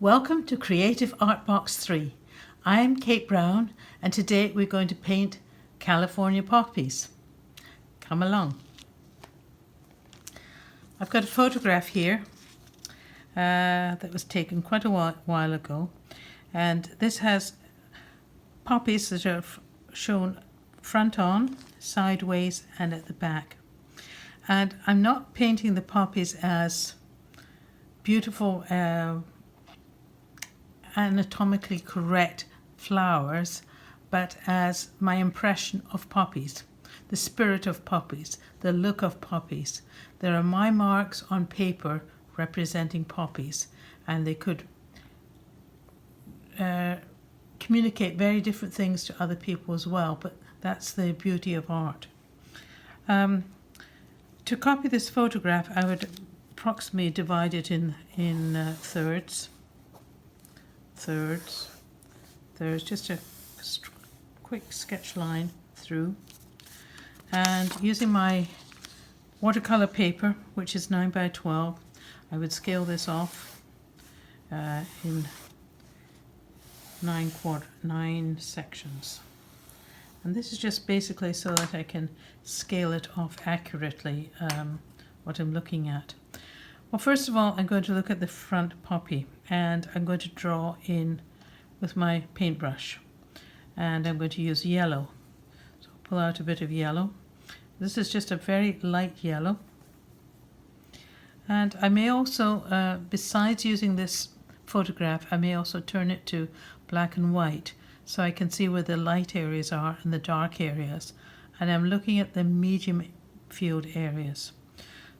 Welcome to Creative Art Box 3. I'm Kate Brown and today we're going to paint California poppies. Come along. I've got a photograph here that was taken quite a while ago, and this has poppies that are shown front on, sideways and at the back. And I'm not painting the poppies as beautiful anatomically correct flowers, but as my impression of poppies, the spirit of poppies, the look of poppies. There are my marks on paper representing poppies, and they could communicate very different things to other people as well, but that's the beauty of art. To copy this photograph, I would approximately divide it in thirds, just a quick sketch line through, and using my watercolor paper, which is 9 by 12, I would scale this off in 9 sections. And this is just basically so that I can scale it off accurately, what I'm looking at. Well, first of all, I'm going to look at the front poppy, and I'm going to draw in with my paintbrush. And I'm going to use yellow. So I'll pull out a bit of yellow. This is just a very light yellow. And I may also, besides using this photograph, I may also turn it to black and white, so I can see where the light areas are and the dark areas. And I'm looking at the medium field areas.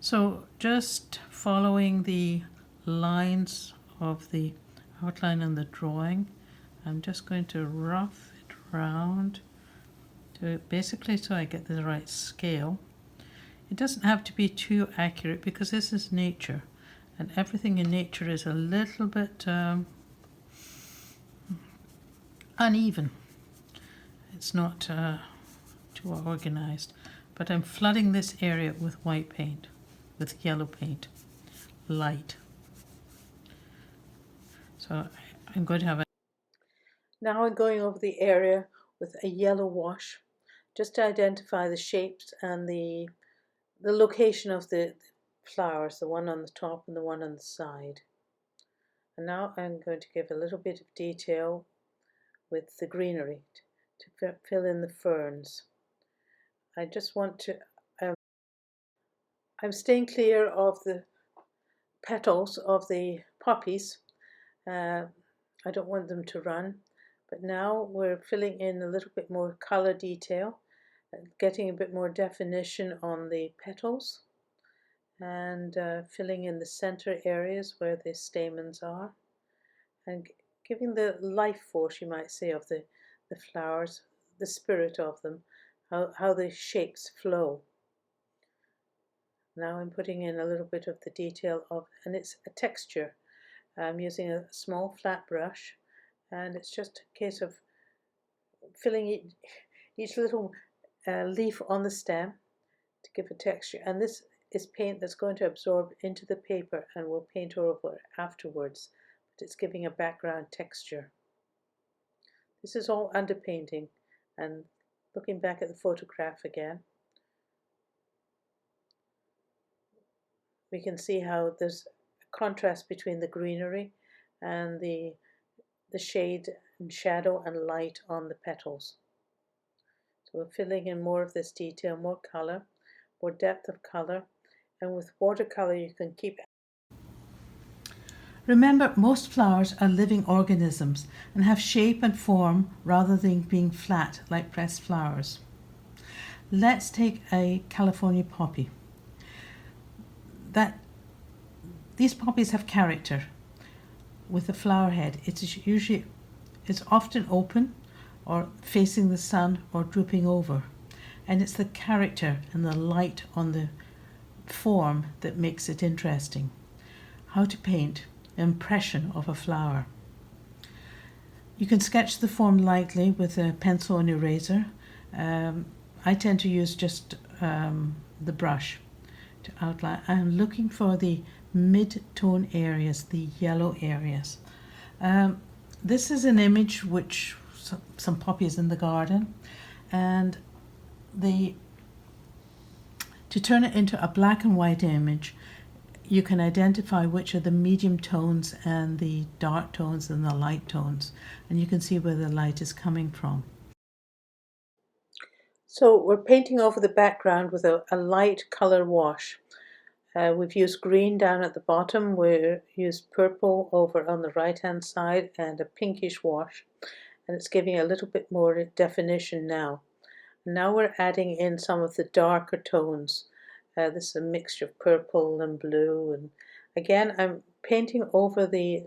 So just following the lines of the outline on the drawing, I'm just going to rough it around to basically so I get the right scale. It doesn't have to be too accurate because this is nature, and everything in nature is a little bit uneven. It's not too organized, but I'm flooding this area with white paint, with yellow paint, light. So I'm going to have Now I'm going over the area with a yellow wash, just to identify the shapes and the location of the flowers, the one on the top and the one on the side. And now I'm going to give a little bit of detail with the greenery to fill in the ferns. I just want to, I'm staying clear of the petals of the poppies. I don't want them to run, but now we're filling in a little bit more color detail, getting a bit more definition on the petals, and filling in the center areas where the stamens are, and giving the life force, you might say, of the flowers, the spirit of them, how the shapes flow. Now I'm putting in a little bit of the detail of, and it's a texture. I'm using a small flat brush, and it's just a case of filling each little leaf on the stem to give a texture. And this is paint that's going to absorb into the paper and we'll paint over afterwards, but it's giving a background texture. This is all underpainting, and looking back at the photograph again, we can see how there's a contrast between the greenery and the shade and shadow and light on the petals. So we're filling in more of this detail, more color, more depth of color, and with watercolor you can keep. Remember, most flowers are living organisms and have shape and form rather than being flat like pressed flowers. Let's take a California poppy. These poppies have character. With the flower head, it's often open or facing the sun or drooping over, and it's the character and the light on the form that makes it interesting. How to paint an impression of a flower. You can sketch the form lightly with a pencil and eraser. I tend to use just the brush to outline. I'm looking for the mid-tone areas, the yellow areas. This is an image which some poppies in the garden, and to turn it into a black and white image, you can identify which are the medium tones and the dark tones and the light tones, and you can see where the light is coming from. So we're painting over the background with a light colour wash. We've used green down at the bottom, we've used purple over on the right hand side and a pinkish wash, and it's giving a little bit more definition now. Now we're adding in some of the darker tones. This is a mixture of purple and blue, and again I'm painting over the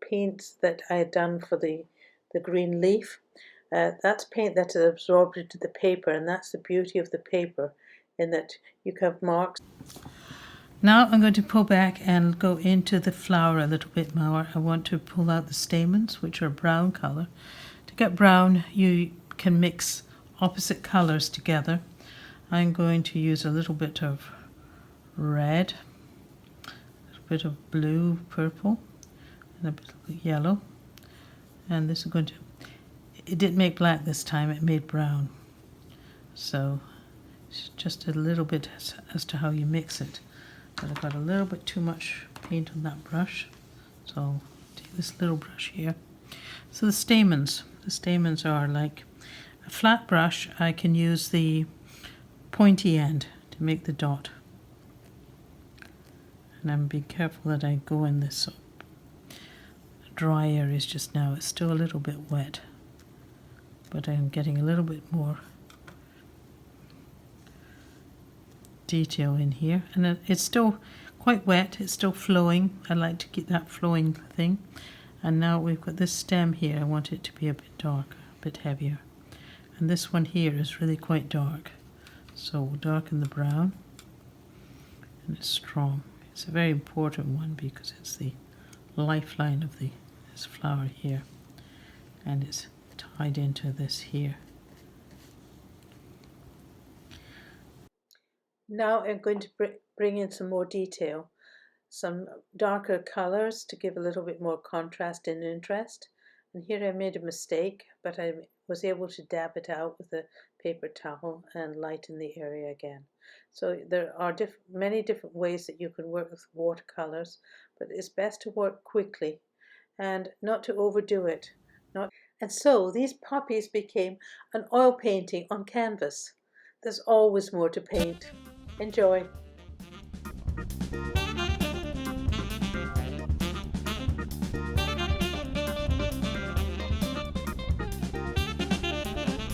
paints that I had done for the green leaf. That's paint that is absorbed into the paper, and that's the beauty of the paper, in that you can have marks. Now I'm going to pull back and go into the flower a little bit more. I want to pull out the stamens, which are brown colour. To get brown, you can mix opposite colours together. I'm going to use a little bit of red, a little bit of blue, purple, and a bit of yellow. And this is going to, it didn't make black this time, it made brown. So it's just a little bit as to how you mix it. But I've got a little bit too much paint on that brush, so I'll take this little brush here. So the stamens are like a flat brush. I can use the pointy end to make the dot, and I'm being careful that I go in this dry areas just now. It's still a little bit wet, but I'm getting a little bit more detail in here, and it's still quite wet, it's still flowing. I like to keep that flowing thing. And now we've got this stem here, I want it to be a bit darker, a bit heavier, and this one here is really quite dark, so we'll darken the brown, and it's strong. It's a very important one because it's the lifeline of this flower here, and it's tied into this here. Now I'm going to bring in some more detail, some darker colours to give a little bit more contrast and interest. And here I made a mistake, but I was able to dab it out with a paper towel and lighten the area again. So there are many different ways that you can work with watercolours, but it's best to work quickly and not to overdo it. And so these poppies became an oil painting on canvas. There's always more to paint. Enjoy.